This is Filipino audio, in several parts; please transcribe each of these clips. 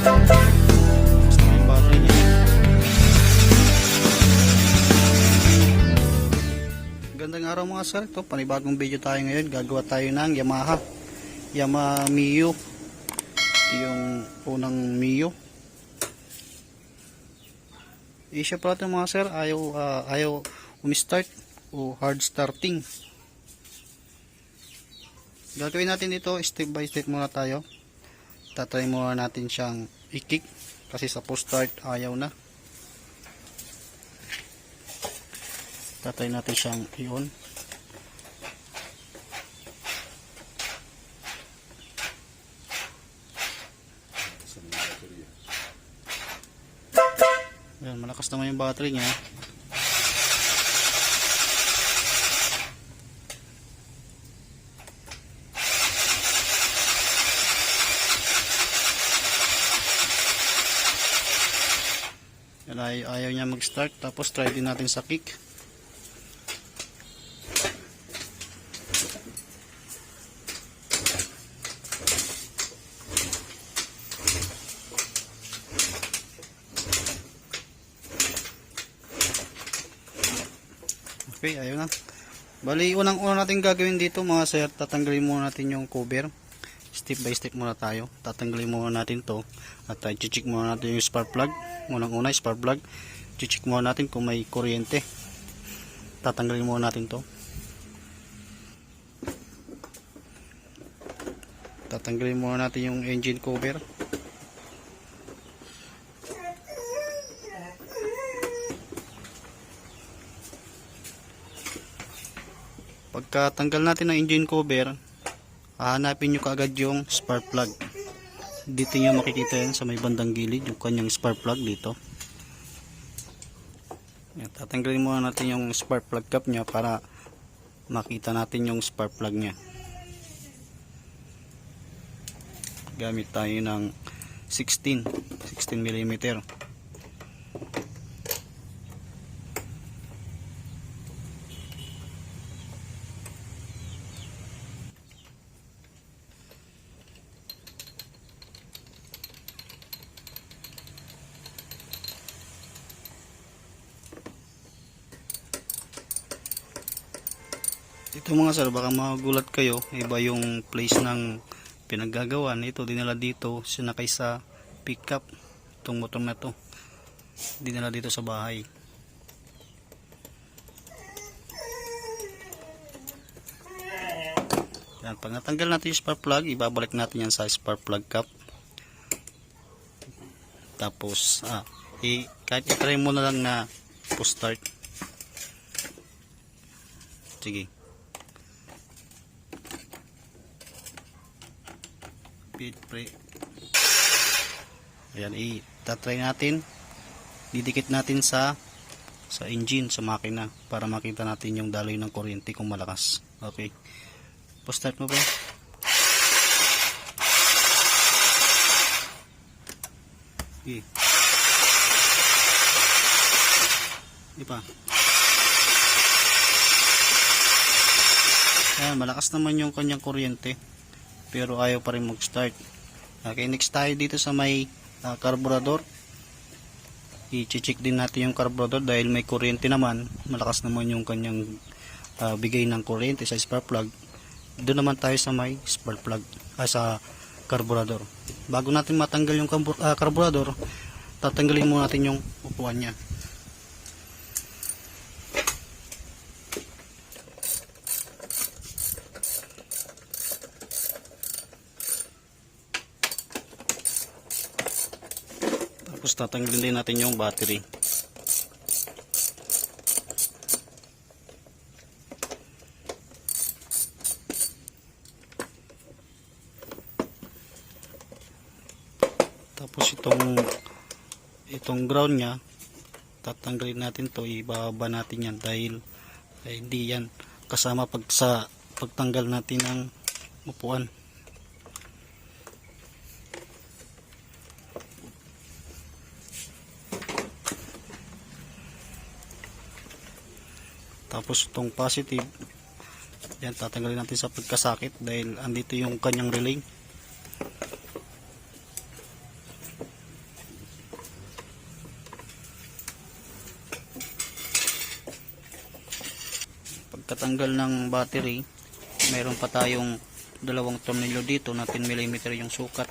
Basta may battery niya. Gandang araw mga sir. Ito, panibagong video tayo ngayon. Gagawa tayo ng Yamaha Mio. Yung unang Mio. Siya pala ito mga sir. Ayaw umistart o hard starting. Gagawin natin ito step by step muna tayo. Tatry muna natin siyang i-kick kasi sa post start ayaw na. Tatry natin siyang i-on. Ayan, malakas naman yung battery niya. Ayaw niya mag-start. Tapos try din natin sa kick. Okay, ayaw na. Bali, unang-una natin gagawin dito mga sir, tatanggalin muna natin yung cover. Step by step muna tayo. Tatanggalin muna natin to at i-check muna natin yung spark plug. Unang-una, spark plug. I-check muna natin kung may kuryente. Tatanggalin muna natin to. Tatanggalin muna natin yung engine cover. Pagkatanggal natin ng engine cover, hahanapin nyo kaagad yung spark plug. Dito nyo makikita yan sa may bandang gilid, yung kanyang spark plug dito. Yan, tatanggalin muna natin yung spark plug cap nya para makita natin yung spark plug nya. Gamit tayo ng 16 mm. Ito mga sir, baka magulat kayo, iba yung place ng pinaggagawan. Ito dinala dito, sinakay sa pickup. Itong motor na to dinala dito sa bahay. Yan, pag natanggal natin yung spark plug, ibabalik natin yan sa spark plug cap. Tapos kahit i-try mo na lang na push start. Sige. Ayan, itatry natin, didikit natin sa engine, sa makina para makita natin yung daloy ng kuryente kung malakas. Okay, po-start mo ba? Okay. Di pa. Ayan, malakas naman yung kanyang kuryente pero ayaw pa rin mag-start. Okay, next tayo dito sa may carburetor. I-check din natin yung carburetor dahil may kuryente naman, malakas naman yung kanyang bigay ng kuryente sa spark plug. Doon naman tayo sa may spark plug, sa carburetor. Bago natin matanggal yung carburetor, tatanggalin muna natin yung upuan niya. Tapos tatanggalin din natin yung battery. Tapos itong ground nya, tatanggalin natin to, ibaba natin yan dahil hindi yan kasama pagtanggal natin ng upuan. Tapos itong positive, yan tatanggalin natin sa pagkasakit dahil andito yung kanyang relay. pagtatanggal ng battery, mayroon pa tayong dalawang tornilyo dito na 10mm yung sukat.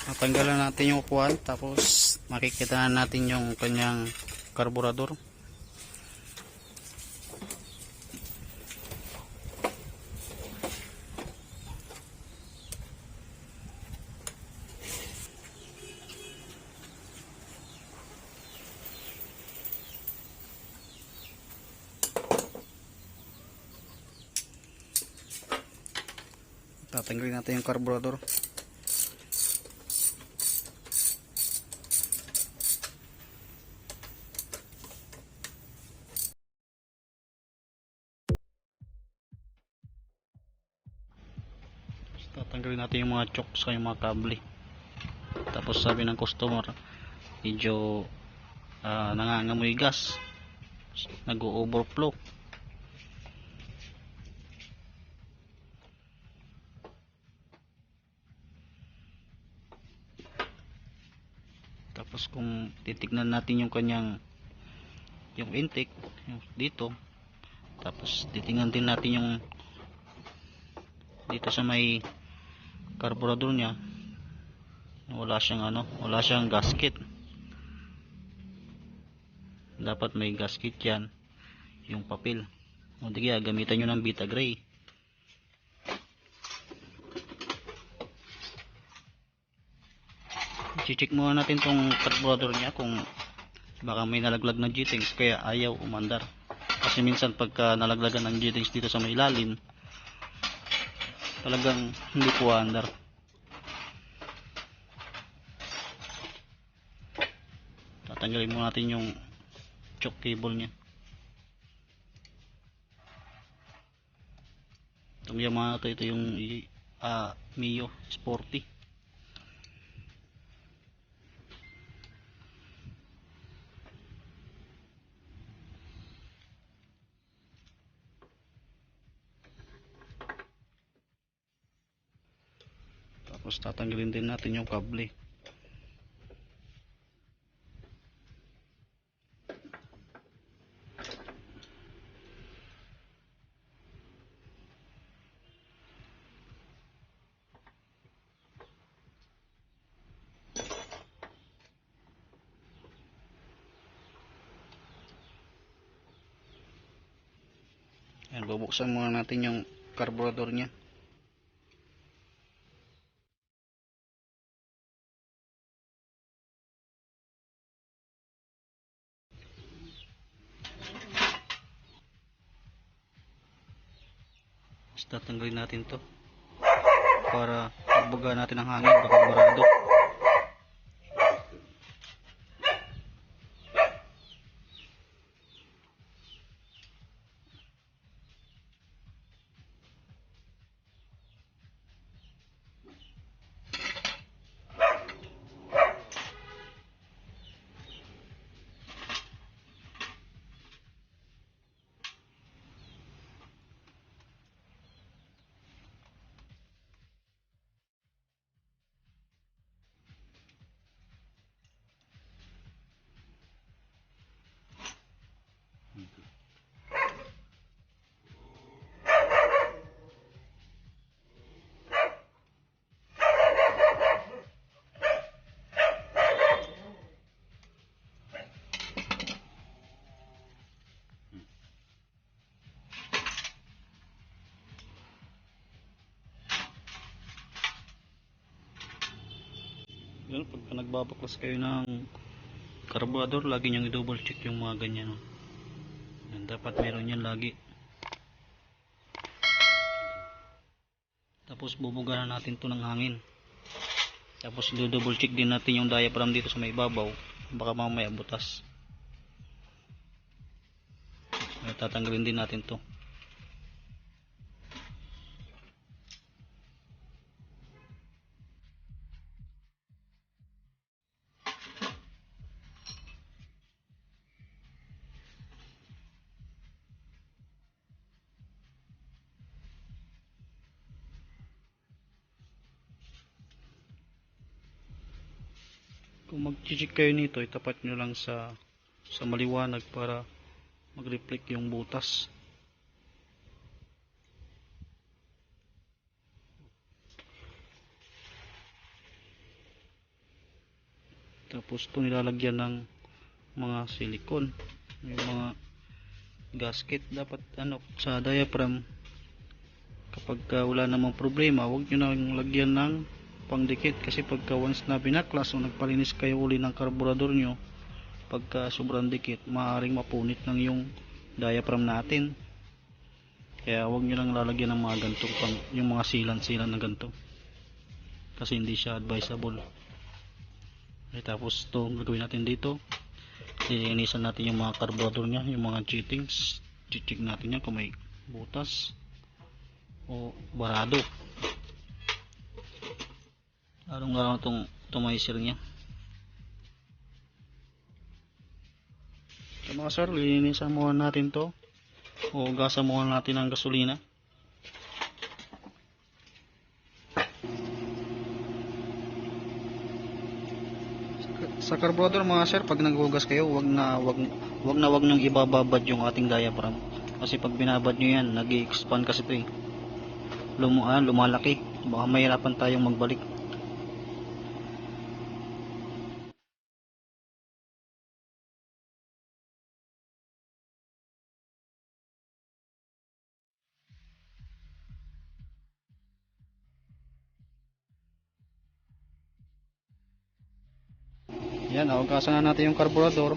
Natanggalan natin yung upuan, tapos makikita na natin yung kanyang karburador. Tatanggalin natin yung karburador. Tatanggalin natin yung mga chokes sa yung mga kable. Tapos sabi ng customer, medyo nangangamoy gas, nag-overflow. Tapos kung titignan natin yung kanyang yung intake yung dito, tapos titingnan din natin yung dito sa may carburetor niya, wala siyang gasket. Dapat may gasket yan, yung papel. O di kaya gamitan nyo ng Vita Gray. I-check muna natin tong carburetor niya kung baka may nalaglag na G-Tanks kaya ayaw umandar. Kasi minsan pagka nalaglagan ng G-Tanks dito sa may ilalim, talagang hindi po andar. Tatanggalin muna natin yung choke cable niya. Itong Yamaha, ito yung Mio Sporty. Tapos tatanggalin din natin yung kable. Ayan, bubuksan muna natin yung carburetor niya. Tapos tatanggalin natin to para pagbuga natin ang hangin, baka barado. Yun, pagka nagbabaklas kayo ng carburetor, lagi nyo i-double check yung mga ganyan. Yan, dapat meron yan lagi. Tapos bubugaran natin to ng hangin. Tapos double check din natin yung diaphragm dito sa may babaw, baka mamaya butas. Tatanggalin din natin to. Kung mag-check kayo nito, itapat nyo lang sa maliwanag para mag-reflect yung butas. Tapos ito nilalagyan ng mga silicone, yung mga gasket. Dapat sa diaphragm, kapag wala namang problema, huwag nyo nang lagyan ng pangdikit, kasi pagka once na binaklas o nagpalinis kayo uli ng karburador nyo, pagka sobrang dikit, maaaring mapunit ng yung diaphragm natin. Kaya huwag nyo lang lalagyan ng mga gantong yung mga silan na ganto, kasi hindi siya advisable. Okay, tapos ito gagawin natin dito, lilinisan natin yung mga karburador nya, yung mga cheatings. Check natin yan kung may butas o barado. Lalong itong atomizer nya. So mga sir, lilinisan muna natin to, o gasan muna natin ng gasolina. Sa carburetor mga sir, pag naghugas kayo, wag nyong ibababad yung ating diaphragm, kasi pag binabad nyo yan, nag-i-expand kasi ito eh, lumalaki, baka mahirapan tayong magbalik. Yan, hugasan na natin yung carburetor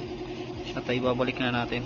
at ibabalik na natin.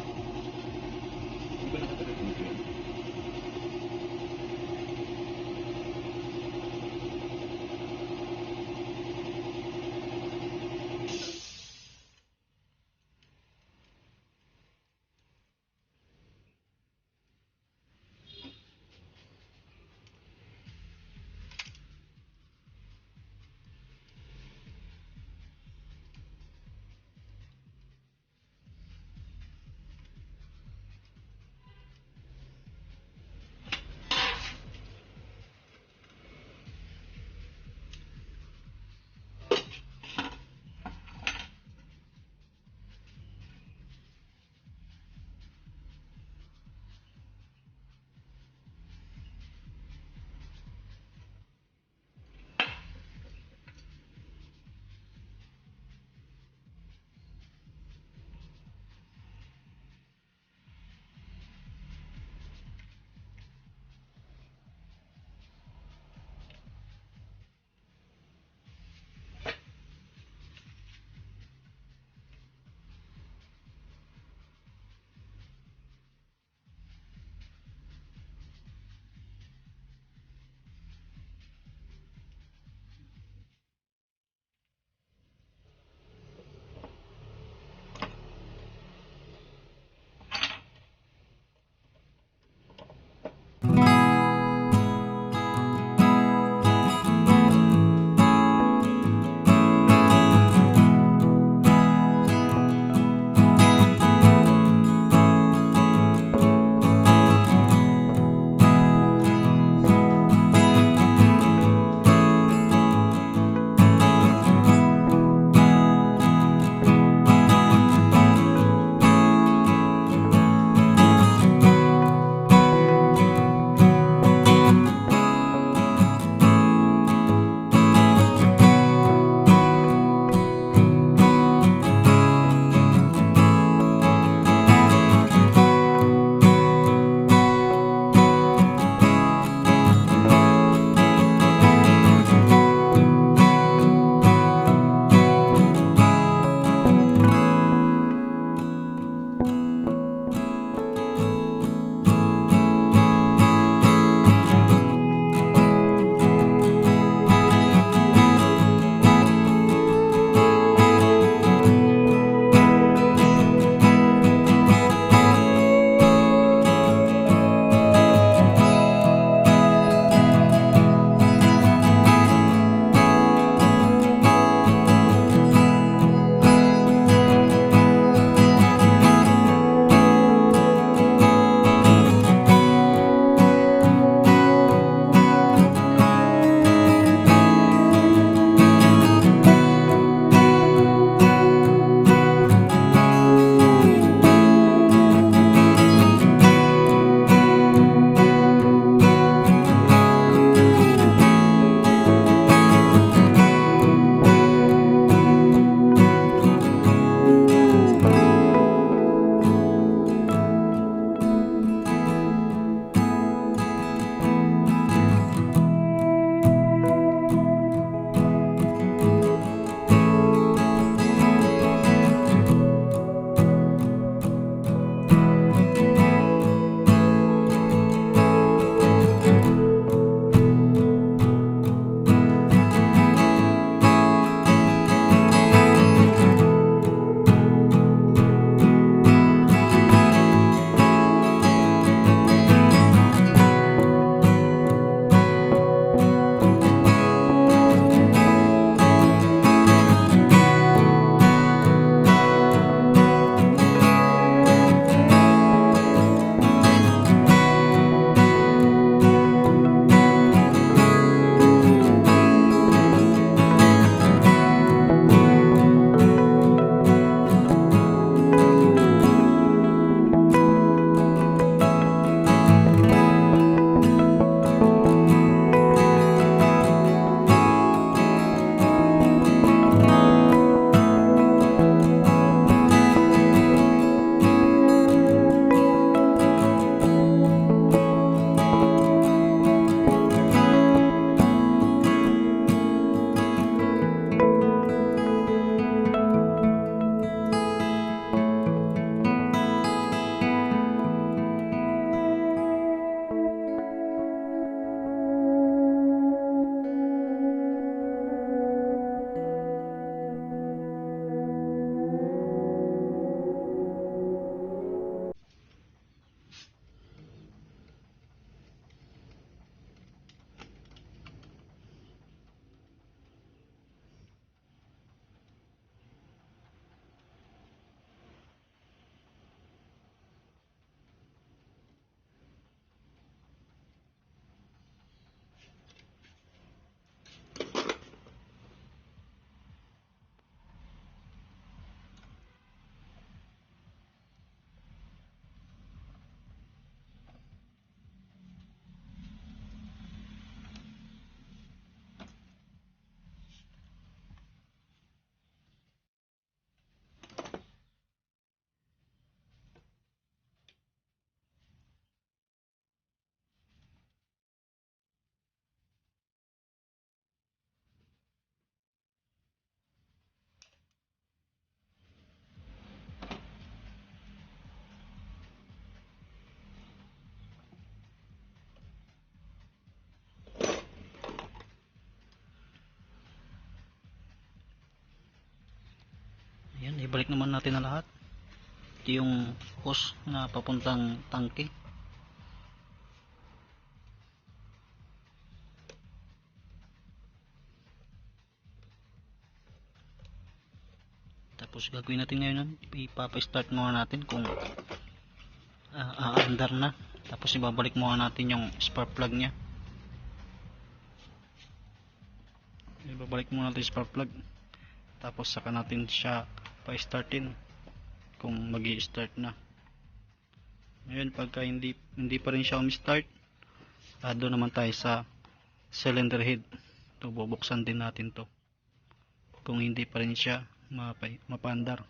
Yan, ibalik naman natin na lahat. Ito yung hose na papuntang tangke. Tapos gagawin natin ngayon, ipapa-start muna natin kung aandar na. Tapos ibabalik muna natin yung spark plug nya. Ibabalik muna natin yung spark plug. Tapos saka natin siya pa-startin kung magi-start na. Ngayon pagka hindi pa rin siya umi-start, doon naman tayo sa cylinder head. Ito, bubuksan din natin to kung hindi pa rin siya mapandar.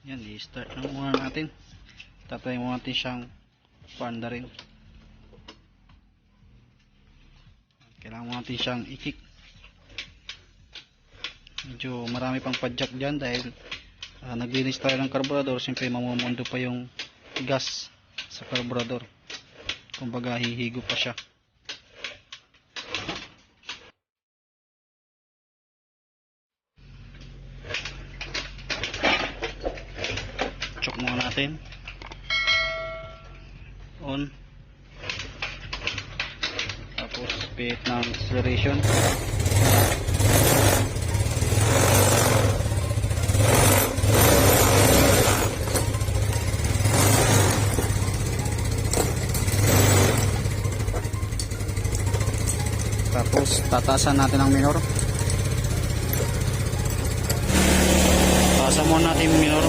Yan, i-start na muna natin. Tatry muna natin siyang paandarin. Kailangan muna natin siyang i-kick. Medyo marami pang padjak dyan dahil naglinis tayo ng carburetor. Siyempre mamumundo pa yung gas sa carburetor. Kumbaga hihigo pa siya. Choke muna natin. On. Tapos pihit ng acceleration. Tapos tatasan natin ang minor. Taasan muna natin yung minor.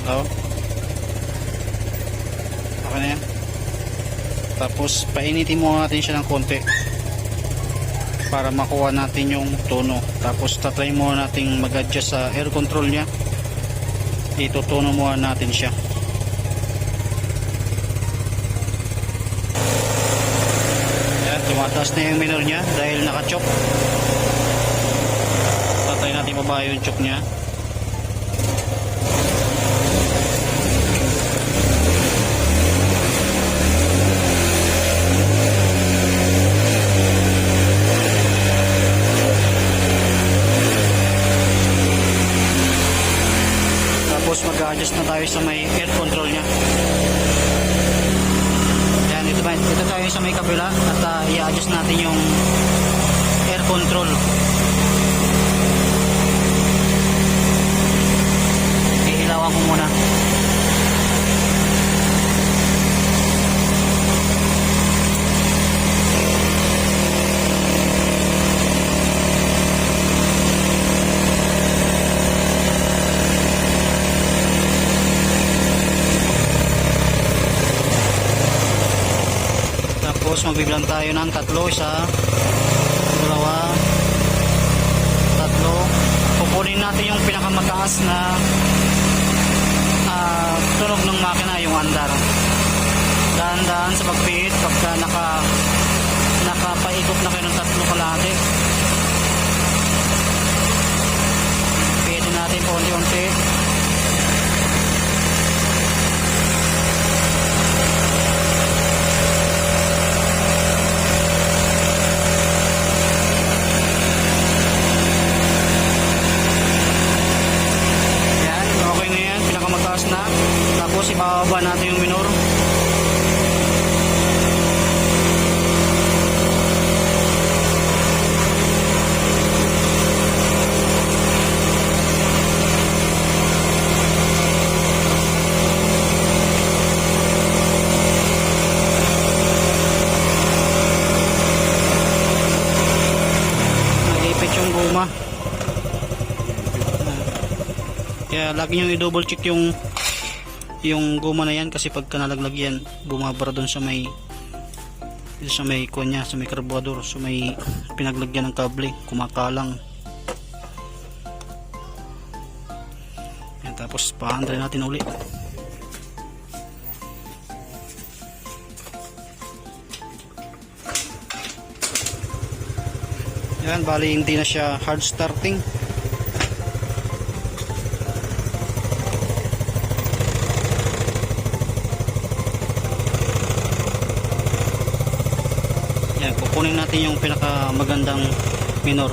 Hello? Okay na yan. Tapos painitin muna natin siya ng konti para makuha natin yung tono. Tapos tatry muna natin mag-adjust sa air control nya. Itutono muna natin siya. Yan, tumataas na yung minor nya dahil naka-choke. Tatry natin baba yung choke nya. Tapos mag-adjust na tayo sa may air control nya. Yan, ito tayo sa may kabila at i-adjust natin yung air control. Ihilawan ko muna. Tapos magbibilang tayo ng 3, 1, 2, 3. Kukunin natin yung pinakamataas na tunog ng makina, yung andar. Dahan-dahan sa pagpihit pagka nakapaikot na kayo ng 3 kalahati. Pihitin natin po unti-unti. Tapos ibababa natin yung minor. Nag-ipit yung guma. Kaya lagi nyo i-double check yung guma na yan, kasi pagka nalaglag yan bumabara doon sa may kunya, sa may carburetor, sa may pinaglagyan ng kable, kumakalang yan. Tapos pa-andre natin uli. Yan, bali hindi na siya hard starting. Yan, kukunin natin yung pinakamagandang minor.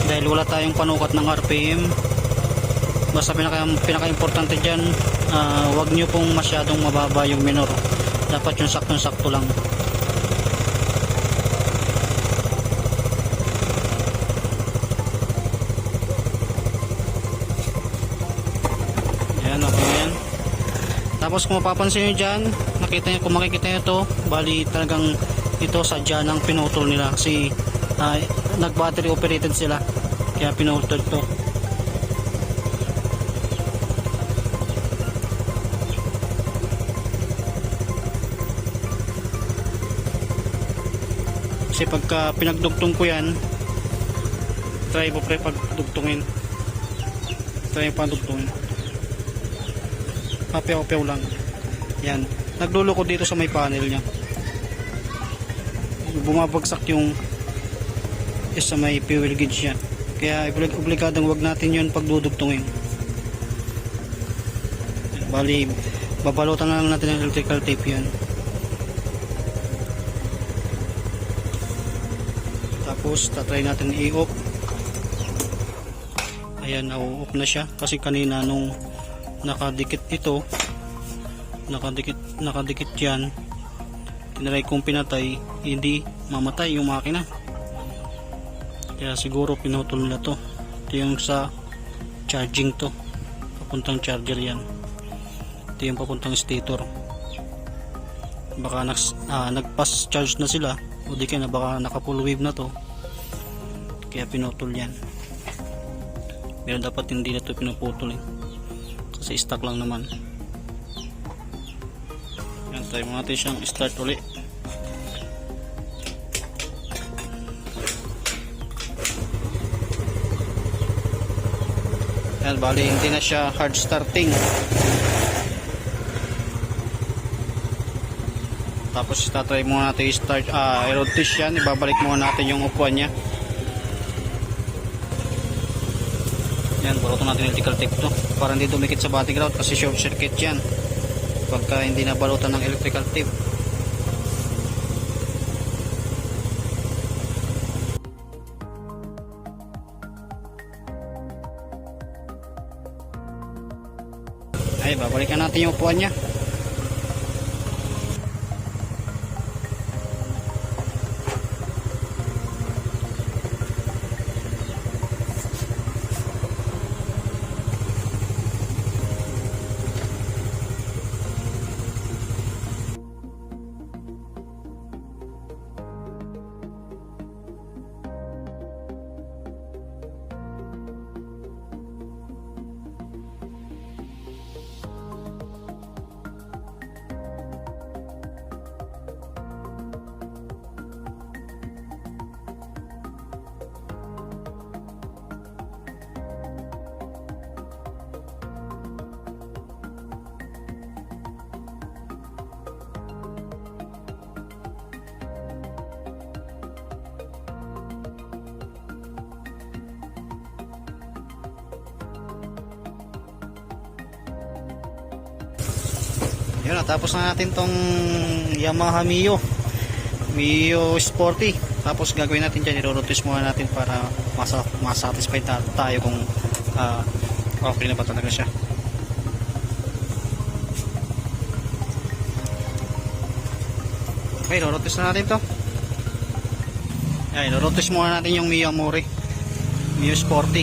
Dahil wala tayong panukat ng RPM. Basta pinaka-importante dyan, wag nyo pong masyadong mababa yung minor. Dapat yung saktong-sakto lang. Yan, okay na yan. Tapos kung mapapansin nyo dyan, kung makikita nyo ito, bali talagang ito sadya ng pinutol nila kasi nag-battery operated sila, kaya pinutol ito. Kasi pagka pinagdugtong ko yan, try mo pre pagdugtungin, try mo pagdugtungin, papew-pew lang yan. Nagdulo ko dito sa may panel nya, bumabagsak yung sa may fuel gauge nya, kaya obligadong wag natin yun pagdudugtungin. Bali babalutan na lang natin ng electrical tape yan. Tapos tatry natin i-off. Ayan, na-off na siya kasi kanina nung nakadikit ito, nakadikit yan, tinry kong pinatay, hindi mamatay yung makina, kaya siguro pinutol nila to. Ito yung sa charging, to papuntang charger yan, ito yung papuntang stator. Baka nag-pass charge na sila, o di kaya baka naka full wave na to, kaya pinutol yan. Pero dapat hindi na to pinuputol kasi stock lang naman. Yan, try mo natin siyang start uli. Yan, bali hindi na siya hard starting. Tapos tatry muna natin i-start, i-road test yan, ibabalik muna natin yung upuan nya. Yan, barutin natin yung electrical tape to para hindi dumikit sa battery ground kasi short circuit yan pagka hindi nabalutan ng electrical tape. Ay, babalikan natin yung upuan nya. Yun, natapos na natin tong Yamaha Mio Sporty. Tapos gagawin natin dyan, i-rotate muna natin para masatisfied tayo kung okay na ba talaga siya. Okay, i-rotate na natin to. Ayan, i-rotate muna natin yung Mio Sporty.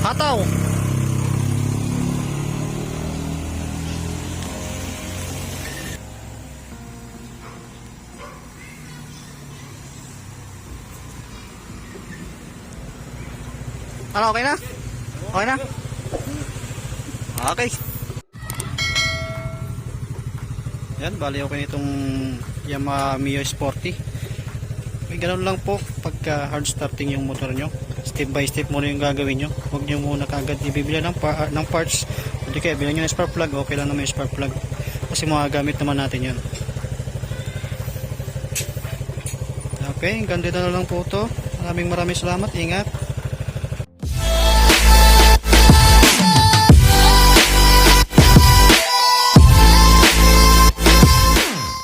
Hataw. Ano, okay na? Okay na? Okay. Yan, bali okay nitong Yamaha Mio Sporty. Okay, ganun lang po pagka hard starting yung motor nyo. Step by step muna yung gagawin nyo. Huwag nyo muna kagad ibibili ng parts. Hindi kaya bilang nyo ng spark plug, okay lang naman yung spark plug. Kasi magagamit naman natin yun. Okay, hanggang dito na lang po ito. Maraming salamat. Ingat.